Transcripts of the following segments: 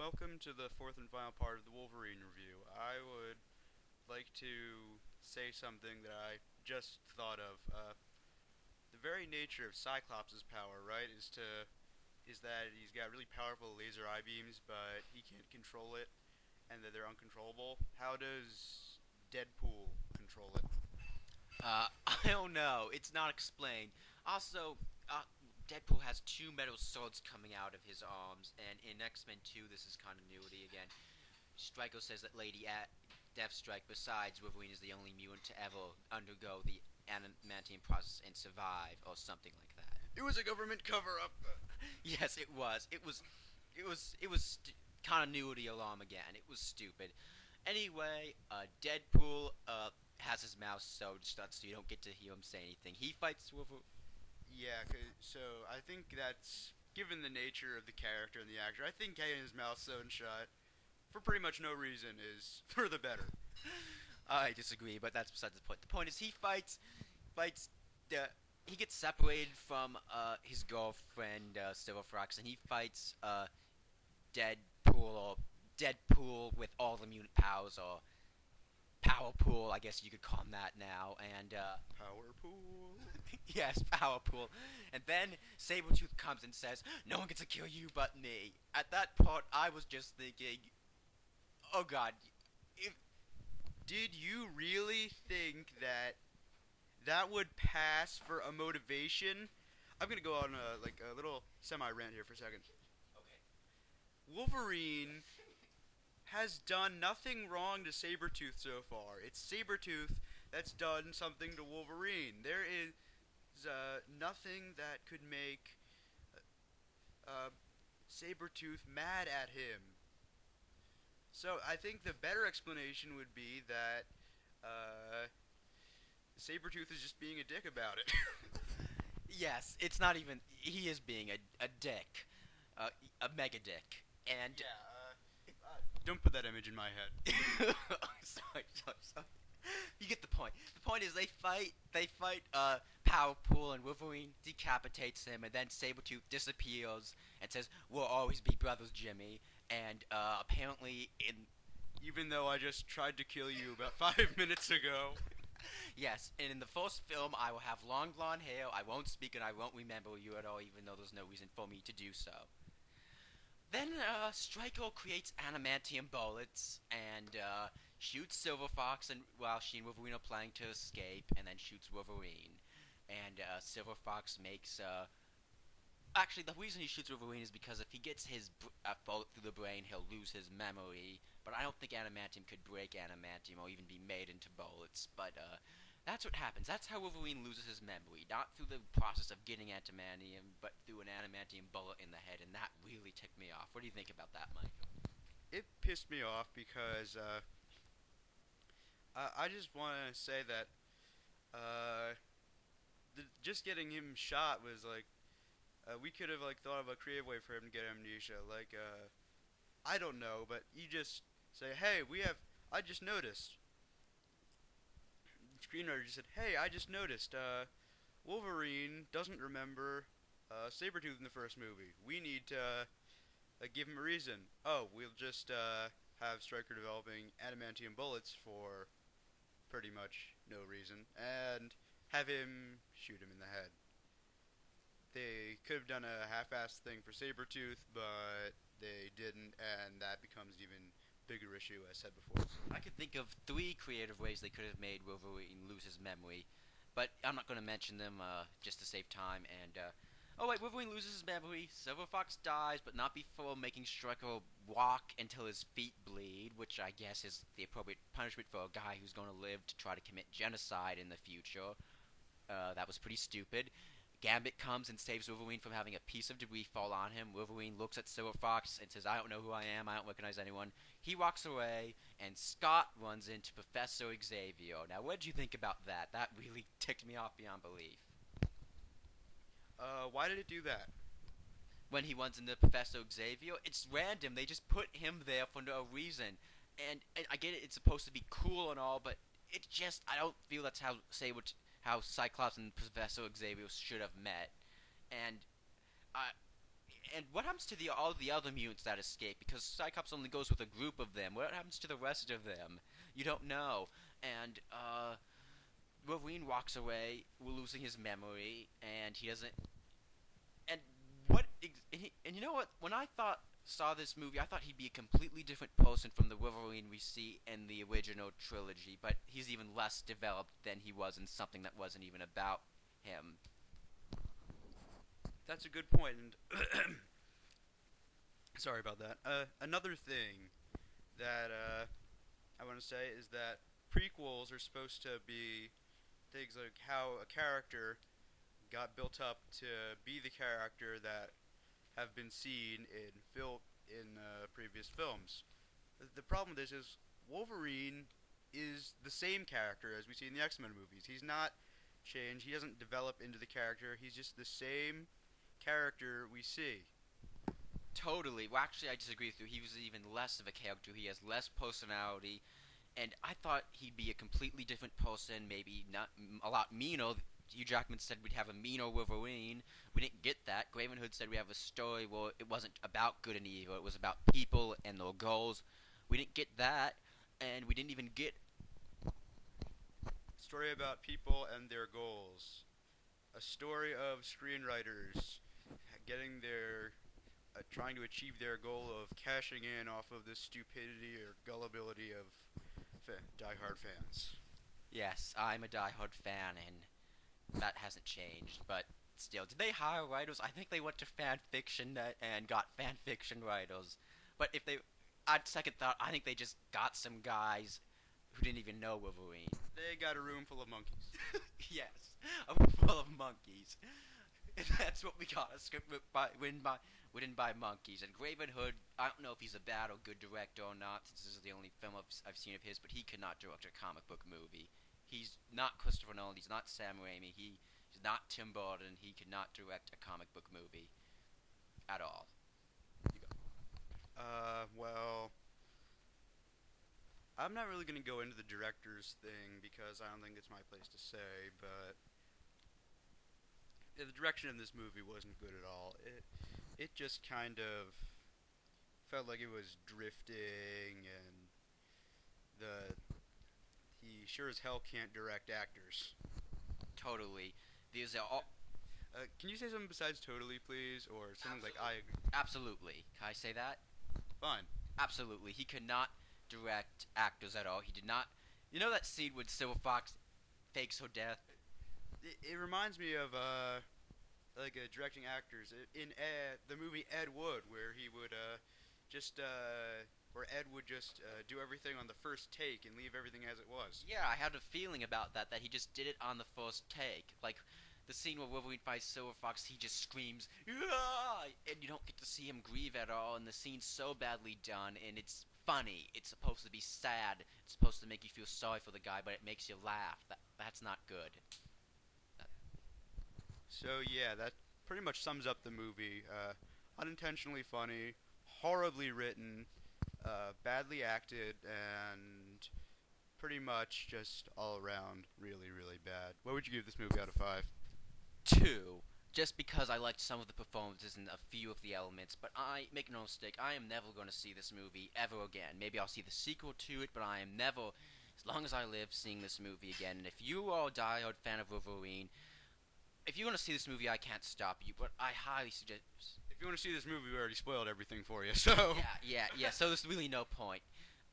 welcome to the fourth and final part of the Wolverine review. I would like to say something that I just thought of. The very nature of Cyclops' power, right, is that he's got really powerful laser eye beams, but he can't control it, and that they're uncontrollable. How does Deadpool control it? I don't know. It's not explained. Also, Deadpool has two metal swords coming out of his arms, and in X-Men 2, this is continuity again. Stryker says that Lady Deathstrike, besides Wolverine, is the only mutant to ever undergo the adamantium process and survive, or something like that. It was a government cover-up. Yes, it was. It was continuity alarm again. It was stupid. Anyway, Deadpool has his mouth sewed shut, so you don't get to hear him say anything. He fights Wolverine. Yeah, so I think that's given the nature of the character and the actor. I think getting his mouth sewn shut for pretty much no reason is for the better. I disagree, but that's beside the point. The point is fights the he gets separated from his girlfriend Silver Fox, and he fights Deadpool or Deadpool with all the mutant powers, or Power Pool, I guess you could call him that now, and Power pool. yes, Power Pool. And then Sabretooth comes and says, "No one gets to kill you but me." At that part, I was just thinking, oh god, if Did you really think that that would pass for a motivation? I'm gonna go on a little semi rant here for a second. okay. Wolverine has done nothing wrong to Sabretooth so far. It's Sabretooth that's done something to Wolverine. There is nothing that could make uh, Sabretooth mad at him. So I think the better explanation would be that uh, Sabretooth is just being a dick about it. Yes, it's not even. He is being a dick. A mega dick. And. Don't put that image in my head. Sorry. You get the point. The point is they fight Power Pool, and Wolverine decapitates him, and then Sabretooth disappears and says, "We'll always be brothers, Jimmy." And apparently in Even though I just tried to kill you about 5 minutes ago. yes, and in the first film I will have long blonde hair, I won't speak, and I won't remember you at all, even though there's no reason for me to do so. Then Stryker creates adamantium bullets and shoots Silver Fox, and while she and Wolverine are planning to escape, and then shoots Wolverine. And Silver Fox makes. Actually, the reason he shoots Wolverine is because if he gets his bullet through the brain, he'll lose his memory. But I don't think adamantium could break adamantium or even be made into bullets. But that's what happens. That's how Wolverine loses his memory. Not through the process of getting adamantium, but through an adamantium bullet in the head. And that really ticked me off. What do you think about that, Michael? It pissed me off because I just want to say that uh, just getting him shot was like we could have like thought of a creative way for him to get amnesia. Like I don't know, but you just say, "Hey, we have." I just noticed. The screenwriter just said, "Hey, I just noticed. Wolverine doesn't remember Sabretooth in the first movie. We need to give him a reason. Oh, we'll just have Stryker developing adamantium bullets for pretty much no reason, and have him shoot him in the head." They could have done a half-assed thing for Sabretooth, but they didn't, and that becomes an even bigger issue, as said before. I could think of three creative ways they could have made Wolverine lose his memory, but I'm not going to mention them just to save time. And oh wait, Wolverine loses his memory. Silver Fox dies, but not before making Stryker walk until his feet bleed, which I guess is the appropriate punishment for a guy who's going to live to try to commit genocide in the future. That was pretty stupid. Gambit comes and saves Wolverine from having a piece of debris fall on him. Wolverine looks at Silver Fox and says, "I don't know who I am. I don't recognize anyone." He walks away, and Scott runs into Professor Xavier. Now, what did you think about that? That really ticked me off beyond belief. Why did it do that? When he runs into Professor Xavier, it's random. They just put him there for no reason. And I get it, it's supposed to be cool and all, but it just, I don't feel that's how Cyclops and Professor Xavier should have met. And And what happens to all the other mutants that escape? Because Cyclops only goes with a group of them. What happens to the rest of them? You don't know. And Wolverine walks away, losing his memory, and he doesn't. And and you know what? When I saw this movie, I thought he'd be a completely different person from the Wolverine we see in the original trilogy. But he's even less developed than he was in something that wasn't even about him. That's a good point. And sorry about that. Another thing that I want to say is that prequels are supposed to be things like how a character got built up to be the character that have been seen in previous films. The problem with this is Wolverine is the same character as we see in the X-Men movies. He's not changed. He doesn't develop into the character. He's just the same character we see. Totally. Well, actually, I disagree with you. He was even less of a character. He has less personality, and I thought he'd be a completely different person. Maybe not a lot meaner. Hugh Jackman said we'd have a meaner Wolverine. We didn't get that. Graven Hood said we have a story where it wasn't about good and evil. It was about people and their goals. We didn't get that, and we didn't even get Story about people and their goals. A story of screenwriters getting their trying to achieve their goal of cashing in off of the stupidity or gullibility of die-hard fans. Yes, I'm a diehard fan, and that hasn't changed. But still, did they hire writers? I think they went to fan fiction and got fan fiction writers. But if they, on second thought, I think they just got some guys who didn't even know Wolverine. They got a room full of monkeys. Yes, a room full of monkeys. And that's what we got. A script written by monkeys. And Graven Hood, I don't know if he's a bad or good director or not, since this is the only film I've seen of his, but he cannot direct a comic book movie. He's not Christopher Nolan, he's not Sam Raimi, he's not Tim Burton, he cannot direct a comic book movie. At all. You go. Well, I'm not really going to go into the director's thing because I don't think it's my place to say, but the direction in this movie wasn't good at all. It just kind of felt like it was drifting, and he sure as hell can't direct actors. Totally. These are all... Can you say something besides totally, please, or something like I agree? Absolutely. Can I say that? Fine. Absolutely. He could not direct actors at all. He did not... You know that scene when Silver Fox fakes her death? It reminds me of directing actors in the movie Ed Wood, where he would where Ed would just do everything on the first take and leave everything as it was. Yeah, I had a feeling about that he just did it on the first take. Like, the scene where Wolverine fights Silver Fox, he just screams, "Aah!" And you don't get to see him grieve at all, and the scene's so badly done, and it's funny. It's supposed to be sad. It's supposed to make you feel sorry for the guy, but it makes you laugh. That's not good. So yeah, that pretty much sums up the movie. Unintentionally funny, horribly written, badly acted, and pretty much just all around really, really bad. What would you give this movie out of 5? 2. Just because I liked some of the performances and a few of the elements, but make no mistake, I am never going to see this movie ever again. Maybe I'll see the sequel to it, but I am never, as long as I live, seeing this movie again. And if you are a diehard fan of Wolverine, if you're going to see this movie, I can't stop you, but I highly suggest... If you want to see this movie, we already spoiled everything for you, so... Yeah, so there's really no point.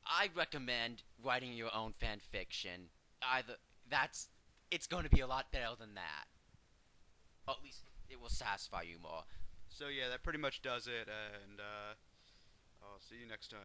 I recommend writing your own fan fiction. It's going to be a lot better than that. Or at least it will satisfy you more. So yeah, that pretty much does it, and I'll see you next time.